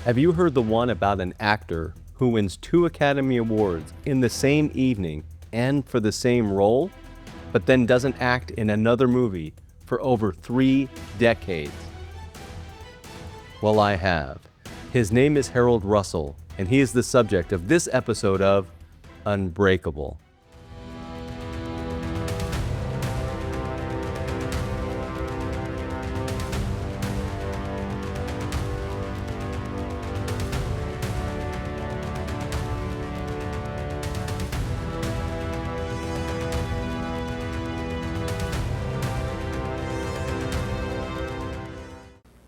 Have you heard the one about an actor who wins 2 Academy Awards in the same evening and for the same role, but then doesn't act in another movie for over 3 decades? Well, I have. His name is Harold Russell, and he is the subject of this episode of Unbreakable.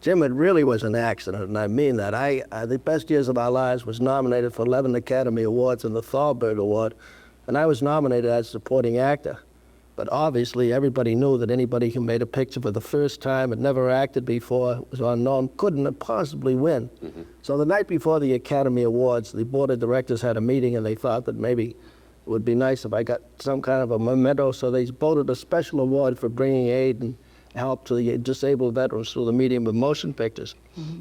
Jim, it really was an accident, and I mean that. The Best Years of Our Lives was nominated for 11 Academy Awards and the Thalberg Award, and I was nominated as supporting actor. But obviously, everybody knew that anybody who made a picture for the first time, had never acted before, was unknown, couldn't possibly win. So the night before the Academy Awards, the board of directors had a meeting, and they thought that maybe it would be nice if I got some kind of a memento, so they voted a special award for bringing aid and help to the disabled veterans through the medium of motion pictures.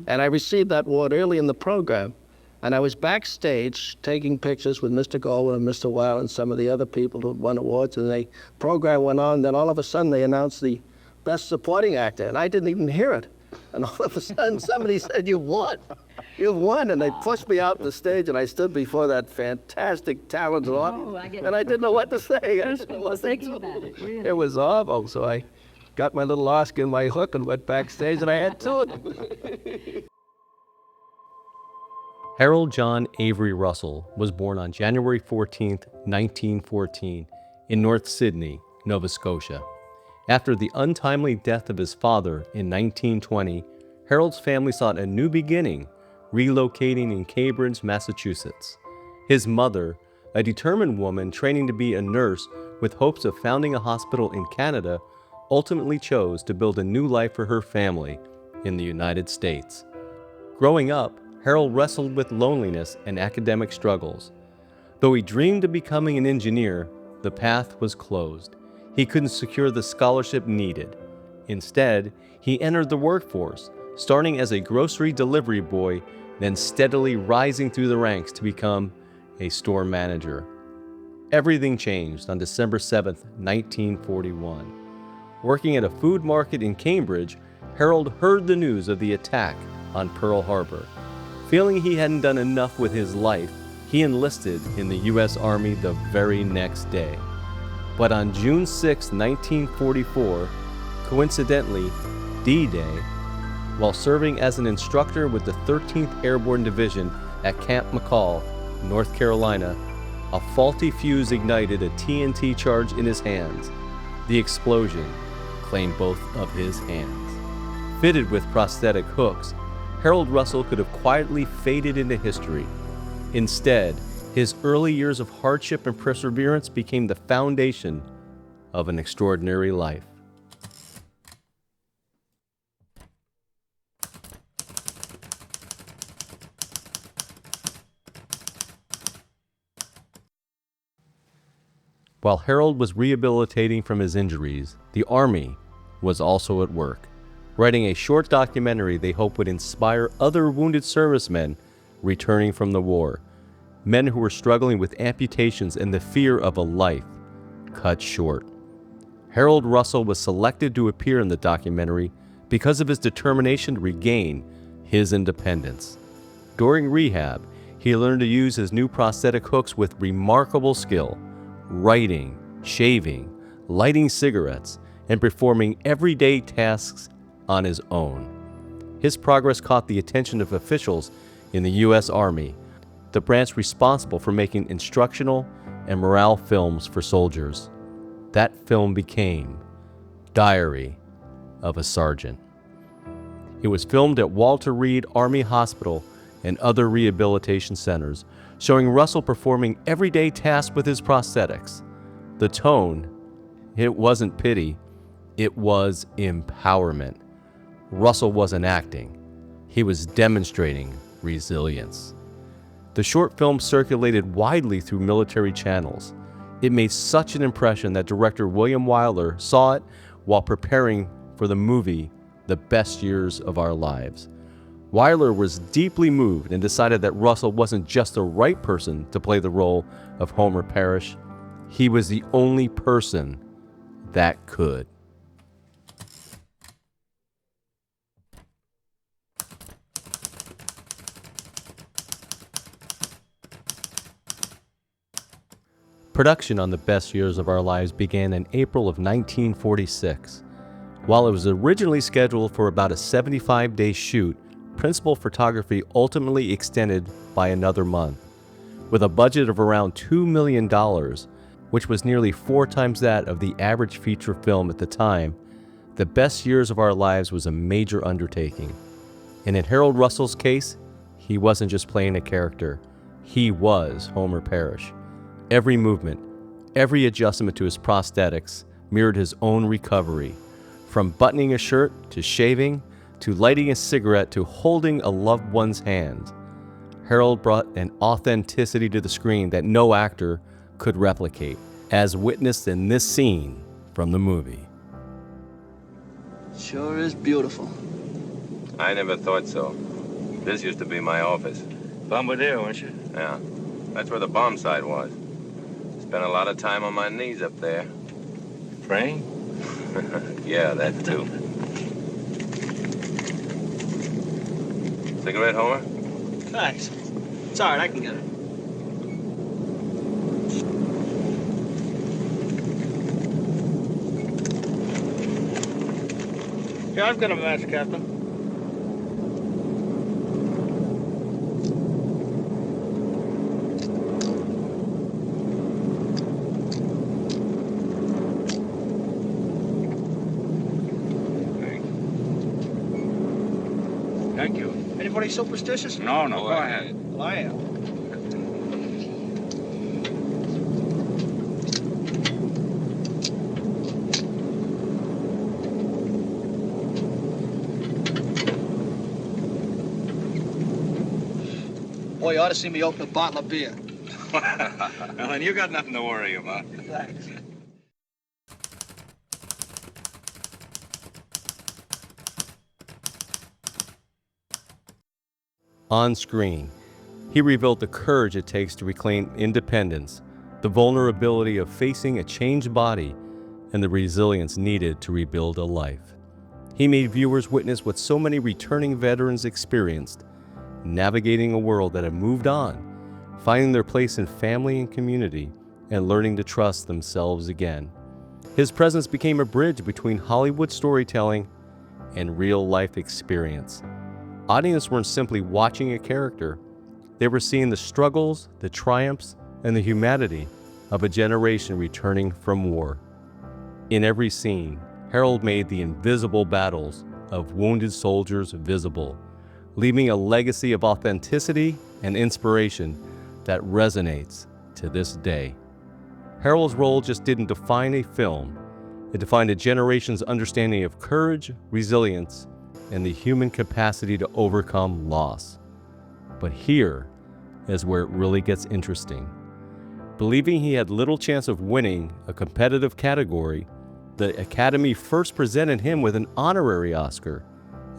And I received that award early in the program, and I was backstage taking pictures with Mr. Goldwyn and Mr. Weil and some of the other people who had won awards, and the program went on, then all of a sudden they announced the Best Supporting Actor, and I didn't even hear it. And all of a sudden somebody said, "You've won. You've won." And they pushed me out the stage, and I stood before that fantastic, talented audience, and I didn't know what to say. I didn't know what to do. It was awful, so I got my little Oscar in my hook and went backstage, and I had 2 of them. Harold John Avery Russell was born on January 14, 1914, in North Sydney, Nova Scotia. After the untimely death of his father in 1920, Harold's family sought a new beginning, relocating in Cambridge, Massachusetts. His mother, a determined woman training to be a nurse with hopes of founding a hospital in Canada, ultimately chose to build a new life for her family in the United States. Growing up, Harold wrestled with loneliness and academic struggles. Though he dreamed of becoming an engineer, the path was closed. He couldn't secure the scholarship needed. Instead, he entered the workforce, starting as a grocery delivery boy, then steadily rising through the ranks to become a store manager. Everything changed on December 7, 1941. Working at a food market in Cambridge, Harold heard the news of the attack on Pearl Harbor. Feeling he hadn't done enough with his life, he enlisted in the U.S. Army the very next day. But on June 6, 1944, coincidentally, D-Day, while serving as an instructor with the 13th Airborne Division at Camp McCall, North Carolina, a faulty fuse ignited a TNT charge in his hands. The explosion claimed both of his hands. Fitted with prosthetic hooks, Harold Russell could have quietly faded into history. Instead, his early years of hardship and perseverance became the foundation of an extraordinary life. While Harold was rehabilitating from his injuries, the Army was also at work, writing a short documentary they hope would inspire other wounded servicemen returning from the war, men who were struggling with amputations and the fear of a life cut short. Harold Russell was selected to appear in the documentary because of his determination to regain his independence. During rehab, he learned to use his new prosthetic hooks with remarkable skill, writing, shaving, lighting cigarettes, and performing everyday tasks on his own. His progress caught the attention of officials in the U.S. Army, the branch responsible for making instructional and morale films for soldiers. That film became Diary of a Sergeant. It was filmed at Walter Reed Army Hospital and other rehabilitation centers, showing Russell performing everyday tasks with his prosthetics. The tone, it wasn't pity, it was empowerment. Russell wasn't acting, he was demonstrating resilience. The short film circulated widely through military channels. It made such an impression that director William Wyler saw it while preparing for the movie The Best Years of Our Lives. Weiler was deeply moved and decided that Russell wasn't just the right person to play the role of Homer Parrish, he was the only person that could. Production on The Best Years of Our Lives began in April of 1946. While it was originally scheduled for about a 75-day shoot, principal photography ultimately extended by another month. With a budget of around $2 million, which was nearly 4 times that of the average feature film at the time, The Best Years of Our Lives was a major undertaking. And in Harold Russell's case, he wasn't just playing a character, he was Homer Parrish. Every movement, every adjustment to his prosthetics mirrored his own recovery. From buttoning a shirt, to shaving, to lighting a cigarette, to holding a loved one's hand, Harold brought an authenticity to the screen that no actor could replicate, as witnessed in this scene from the movie. Sure is beautiful. I never thought so. This used to be my office. Bombardier, weren't you? Yeah, that's where the bomb site was. Spent a lot of time on my knees up there. Praying? Yeah, that too. Cigarette, Homer? Thanks. It's all right, I can get it. Yeah, I've got a match, Captain. Thank you. Anybody superstitious? No, go ahead. Well, I am. Boy, you ought to see me open a bottle of beer. Well, then you got nothing to worry about. Thanks. On screen, he revealed the courage it takes to reclaim independence, the vulnerability of facing a changed body, and the resilience needed to rebuild a life. He made viewers witness what so many returning veterans experienced, navigating a world that had moved on, finding their place in family and community, and learning to trust themselves again. His presence became a bridge between Hollywood storytelling and real-life experience. Audiences weren't simply watching a character, they were seeing the struggles, the triumphs, and the humanity of a generation returning from war. In every scene, Harold made the invisible battles of wounded soldiers visible, leaving a legacy of authenticity and inspiration that resonates to this day. Harold's role just didn't define a film, it defined a generation's understanding of courage, resilience, and the human capacity to overcome loss. But here is where it really gets interesting. Believing he had little chance of winning a competitive category, the Academy first presented him with an honorary Oscar,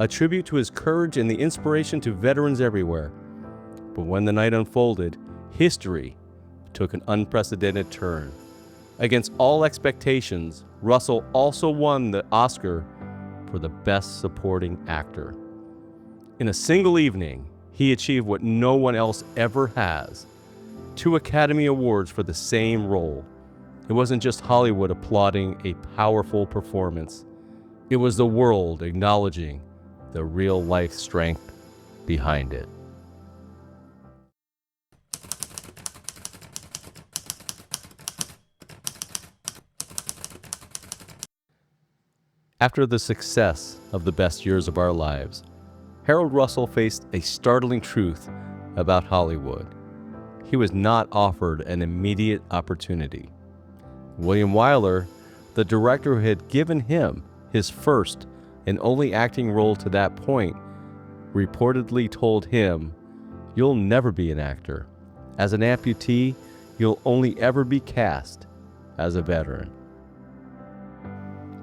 a tribute to his courage and the inspiration to veterans everywhere. But when the night unfolded, history took an unprecedented turn. Against all expectations, Russell also won the Oscar for the Best Supporting Actor. In a single evening, he achieved what no one else ever has: 2 Academy Awards for the same role. It wasn't just Hollywood applauding a powerful performance. It was the world acknowledging the real-life strength behind it. After the success of The Best Years of Our Lives, Harold Russell faced a startling truth about Hollywood. He was not offered an immediate opportunity. William Wyler, the director who had given him his first and only acting role to that point, reportedly told him, "You'll never be an actor. As an amputee, you'll only ever be cast as a veteran."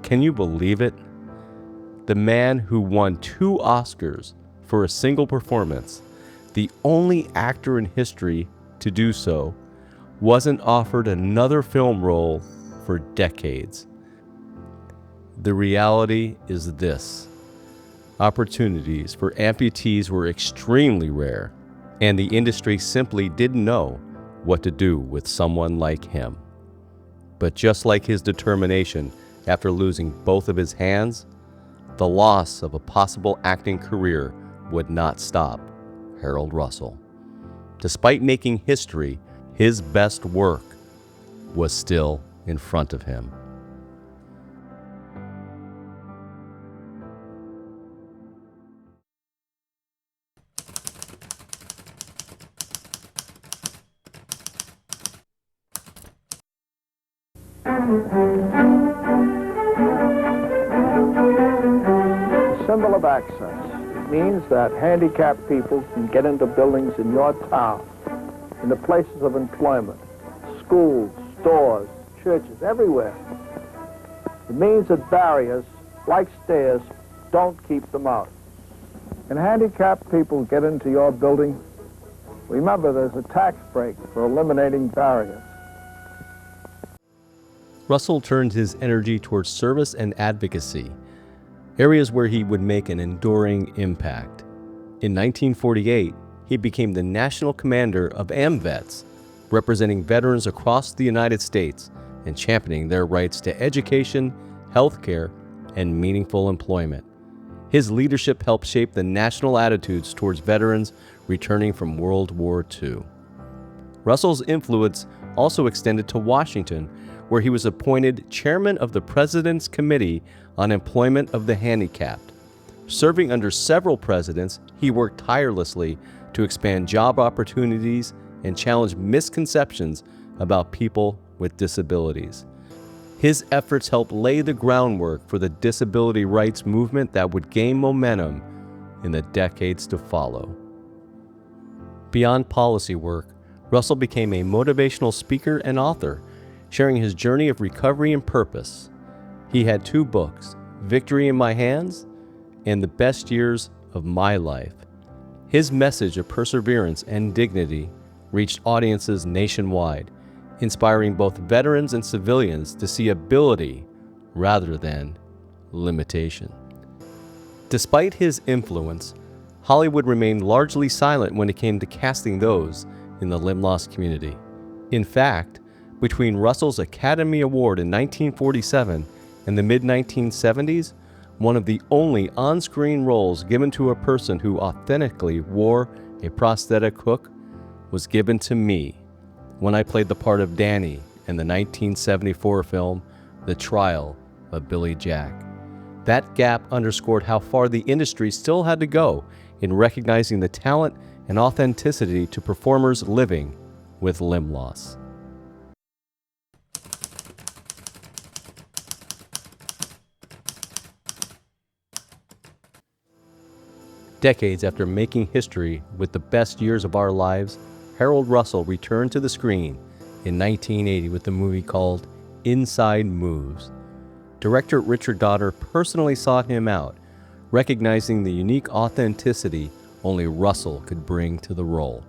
Can you believe it? The man who won 2 Oscars for a single performance, the only actor in history to do so, wasn't offered another film role for decades. The reality is this: opportunities for amputees were extremely rare, and the industry simply didn't know what to do with someone like him. But just like his determination after losing both of his hands, the loss of a possible acting career would not stop Harold Russell. Despite making history, his best work was still in front of him. Symbol of access. It means that handicapped people can get into buildings in your town, in the places of employment, schools, stores, churches, everywhere. It means that barriers, like stairs, don't keep them out. When handicapped people get into your building, remember there's a tax break for eliminating barriers. Russell turned his energy towards service and advocacy, areas where he would make an enduring impact. In 1948, he became the national commander of AMVETS, representing veterans across the United States and championing their rights to education, healthcare, and meaningful employment. His leadership helped shape the national attitudes towards veterans returning from World War II. Russell's influence also extended to Washington, where he was appointed chairman of the President's Committee on Employment of the Handicapped. Serving under several presidents, he worked tirelessly to expand job opportunities and challenge misconceptions about people with disabilities. His efforts helped lay the groundwork for the disability rights movement that would gain momentum in the decades to follow. Beyond policy work, Russell became a motivational speaker and author, sharing his journey of recovery and purpose. He had 2 books, Victory in My Hands and The Best Years of My Life. His message of perseverance and dignity reached audiences nationwide, inspiring both veterans and civilians to see ability rather than limitation. Despite his influence, Hollywood remained largely silent when it came to casting those in the limb loss community. In fact, between Russell's Academy Award in 1947 and the mid-1970s, one of the only on-screen roles given to a person who authentically wore a prosthetic hook was given to me when I played the part of Danny in the 1974 film The Trial of Billy Jack. That gap underscored how far the industry still had to go in recognizing the talent and authenticity to performers living with limb loss. Decades after making history with The Best Years of Our Lives, Harold Russell returned to the screen in 1980 with a movie called Inside Moves. Director Richard Donner personally sought him out, recognizing the unique authenticity only Russell could bring to the role.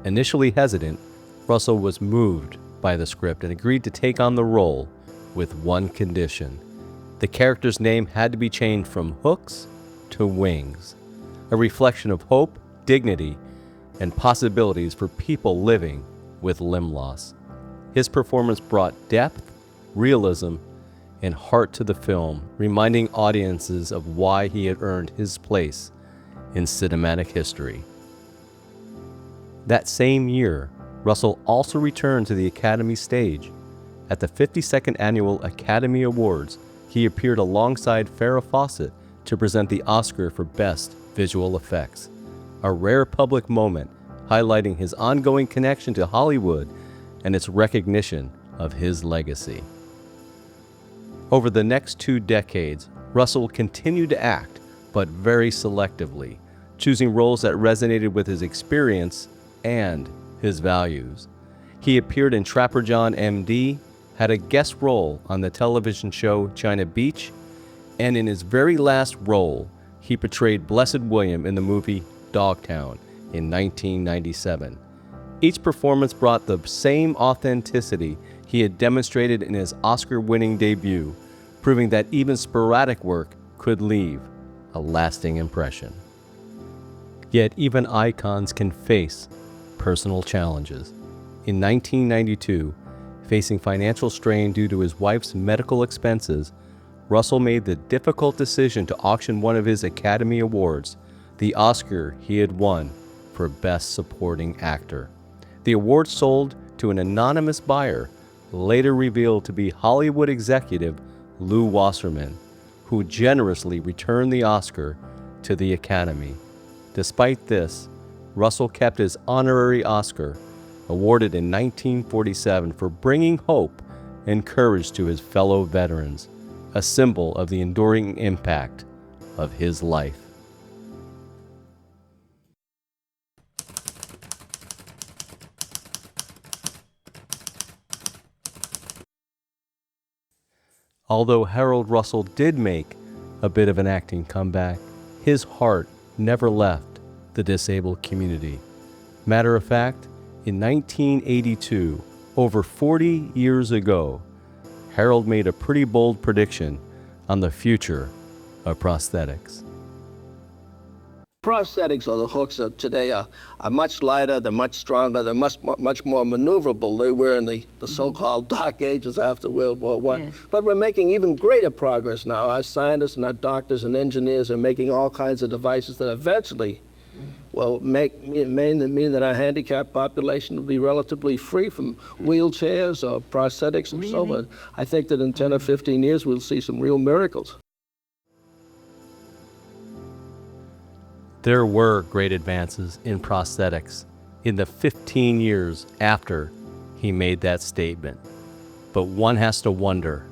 Initially hesitant, Russell was moved by the script and agreed to take on the role with one condition. The character's name had to be changed from Hooks to Wings, a reflection of hope, dignity, and possibilities for people living with limb loss. His performance brought depth, realism, and heart to the film, reminding audiences of why he had earned his place in cinematic history. That same year, Russell also returned to the Academy stage. At the 52nd Annual Academy Awards, he appeared alongside Farrah Fawcett to present the Oscar for Best Visual Effects, a rare public moment highlighting his ongoing connection to Hollywood and its recognition of his legacy. Over the next 2 decades, Russell continued to act, but very selectively, choosing roles that resonated with his experience and his values. He appeared in Trapper John MD, had a guest role on the television show China Beach, and in his very last role, he portrayed Blessed William in the movie Dogtown in 1997. Each performance brought the same authenticity he had demonstrated in his Oscar-winning debut, proving that even sporadic work could leave a lasting impression. Yet even icons can face personal challenges. In 1992, facing financial strain due to his wife's medical expenses, Russell made the difficult decision to auction one of his Academy Awards, the Oscar he had won for Best Supporting Actor. The award sold to an anonymous buyer, later revealed to be Hollywood executive Lew Wasserman, who generously returned the Oscar to the Academy. Despite this, Russell kept his honorary Oscar, awarded in 1947 for bringing hope and courage to his fellow veterans, a symbol of the enduring impact of his life. Although Harold Russell did make a bit of an acting comeback, his heart never left the disabled community. Matter of fact, in 1982, over 40 years ago, Harold made a pretty bold prediction on the future of prosthetics. Prosthetics, or the hooks of today, are much lighter, they're much stronger, they're much more maneuverable. They were in the so-called dark ages after World War I. Yes. But we're making even greater progress now. Our scientists and our doctors and engineers are making all kinds of devices that eventually will mean that our handicapped population will be relatively free from wheelchairs or prosthetics and so on. I think that in 10 or 15 years we'll see some real miracles. There were great advances in prosthetics in the 15 years after he made that statement. But one has to wonder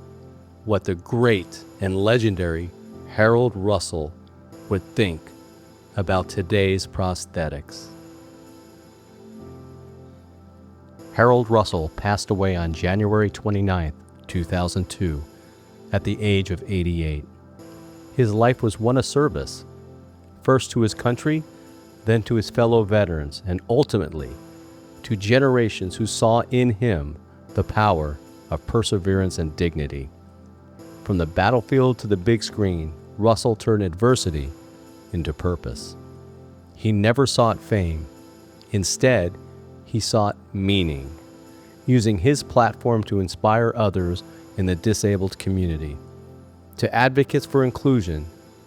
what the great and legendary Harold Russell would think about today's prosthetics. Harold Russell passed away on January 29, 2002, at the age of 88. His life was one of service, first to his country, then to his fellow veterans, and ultimately to generations who saw in him the power of perseverance and dignity. From the battlefield to the big screen, Russell turned adversity into purpose. He never sought fame. Instead, he sought meaning, using his platform to inspire others in the disabled community, to advocates for inclusion,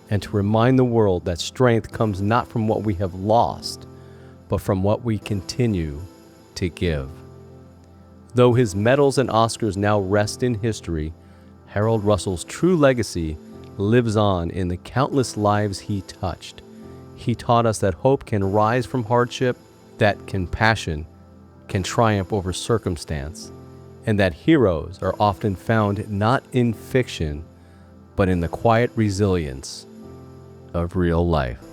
and to remind the world that strength comes not from what we have lost, but from what we continue to give. Though his medals and Oscars now rest in history, Harold Russell's true legacy lives on in the countless lives he touched. He taught us that hope can rise from hardship, that compassion can triumph over circumstance, and that heroes are often found not in fiction, but in the quiet resilience of real life.